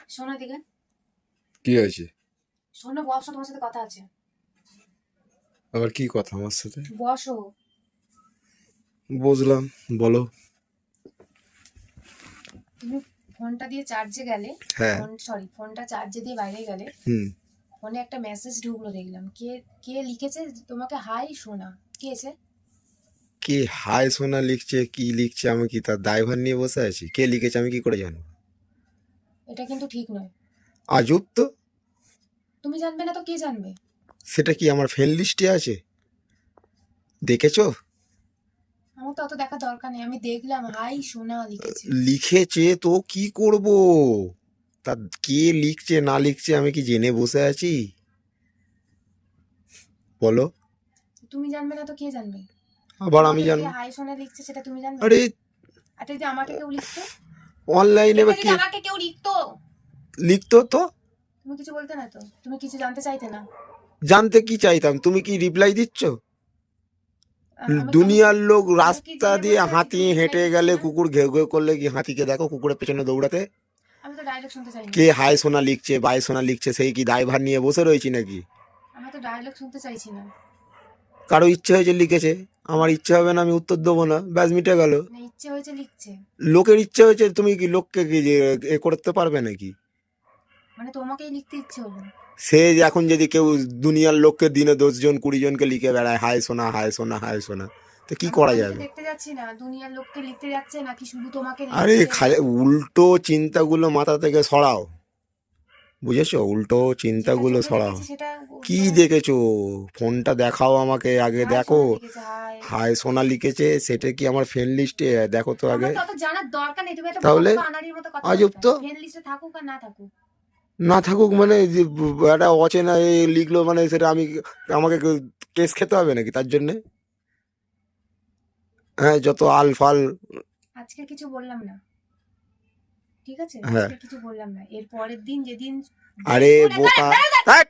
শোনো দিকে, কি হয়েছে? শোনো, বসো, তোমার সাথে কথা আছে। আবার কি কথা আমার সাথে? বসো। বুঝলাম, বলো। তুমি ফোনটা দিয়ে চার্জে গেলে, হ্যাঁ। ফোনটা চার্জে দিয়ে বাইরে গেলে, ফোনে একটা মেসেজ ঢুকলো, দেখলাম। কে কে লিখেছে তোমাকে, হাই সোনা, কে এসে? কি হাই সোনা লিখছে, কি লিখছে, আমি কি তার দায়ভার নিয়ে বসে আছি? কে লিখেছে আমি কি করে জানবো? এটা কিন্তু ঠিক নয়। আজব তো। তুমি জানবে না তো কে জানবে? সেটা কি আমার ফ্রেন্ড লিস্টে আছে? দেখেছো? আমার তো অত দেখার দরকার নেই, আমি দেখলাম হাই সোনা লিখেছে। লিখেছে তো কি করব? তা কে লিখছে না লিখছে আমি কি জেনে বসে আছি? বলো। তুমি জানবে না তো কে জানবে? আবার আমি জানবো? হাই সোনা লিখছে সেটা তুমি জানবে? আরে আর যদি আমাকে কেউ লিখতো? অনলাইনে বা কে আমাকে কেউ লিখতো, লিখতো তো? তুমি কিছু বলতে না তো? তুমি কিছু জানতে চাইতে না? জানতে কি চাইতাম? তুমি কি রিপ্লাই দিচ্ছ? আমি দুনিয়ার লোক কি রাস্তা জেনে দিয়ে বসে আছি, হাতি তুমি হেঁটে reply গেলে দিচ্ছ না? কুকুর ঘেউ ঘেউ করলে কি হাতিকে দেখো কুকুরের পেছনে দৌড়াতে? আমি তো ডায়লগ শুনতে চাই না। কে হাই সোনা লিখছে বাই সোনা লিখছে সেই কি দায়ভার নিয়ে বসে রয়েছি নাকি? আমি তো ডায়লগ শুনতে চাইছি না। কারো ইচ্ছে হয়েছে লিখেছে, আমার ইচ্ছে হবে না, আমি উত্তর দেবো না, ব্যাস মিটে গেল। না, ইচ্ছে হয়েছে লিখছে। লোকের ইচ্ছে হয়েছে, তুমি কি লোককে কি যে এ করতে পারবে নাকি? মানে তোমাকেই লিখতে ইচ্ছে হলো? সে এখন যদি কেউ দুনিয়ার লোককে দিনে 10 জন 20 জনকে লিখে বেড়ায় হাই সোনা হাই সোনা হাই সোনা, তো কি করা আমি যাবে? দেখতে যাচ্ছি না দুনিয়ার লোককে লিখতে যাচ্ছে নাকি শুধু তোমাকে আরে লিখছে। খালি উল্টো চিন্তাগুলো মাথা থেকে সরাও, বুঝেছো? উল্টো চিন্তাগুলো যেটা সরাও। দেখেছি সেটা কি মানে দেখেছো? ফোনটা দেখাও আমাকে আগে, হাই দেখো। সোনা লিখেছে, হাই। হাই সোনা লিখেছে, সেটা কি আমার ফ্রেন্ড লিস্টে? দেখো তো আগে। আমার তো অত জানার দরকার নেই, তুমি একটা তাহলে বোকা আনাড়ির মতো কথা আজব বলছো। তো। ফ্রেন্ড লিস্টে থাকুক আর না থাকুক। না থাকুক মানে যে একটা অচেনা এ লিখলো মানে সেটা আমি আমাকে কেস খেতে হবে নাকি তার জন্যে? হ্যাঁ, যত আল ফাল। আজকে কিছু বললাম না, ঠিক আছে? হ্যাঁ। আজকে কিছু বললাম না, এর পরের দিন যেদিন আরে বোকা। ধ্যাৎ।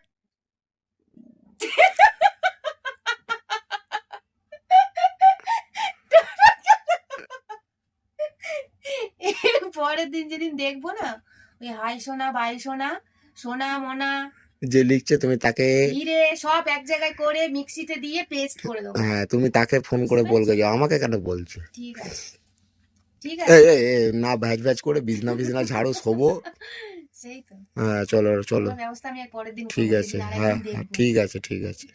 এর পরের দিন যেদিন দেখবো না, ওই হাই সোনা বাই সোনা সোনা মোনা যে লিখছে তুমি তাকে, হিরে সব এক জায়গায় করে মিক্সিতে দিয়ে পেস্ট করে দেবো। হ্যাঁ তুমি তাকে ফোন করে বলবে যে আমাকে কেন বলছো? ঠিক আছে, ঠিক এ আছে। এ, এ, না ভ্যাজ ভ্যাজ করে বিছনা বিছনা ঝাড়ো শোবো। সেই তো। হ্যাঁ চলো চলো। ব্যবস্থা আমি এর পরের দিন ঠিক করবো, আছে, যেদিন হ্যাঁ আরেকদিন হ্যাঁ, দেখবো। ঠিক আছে ঠিক আছে।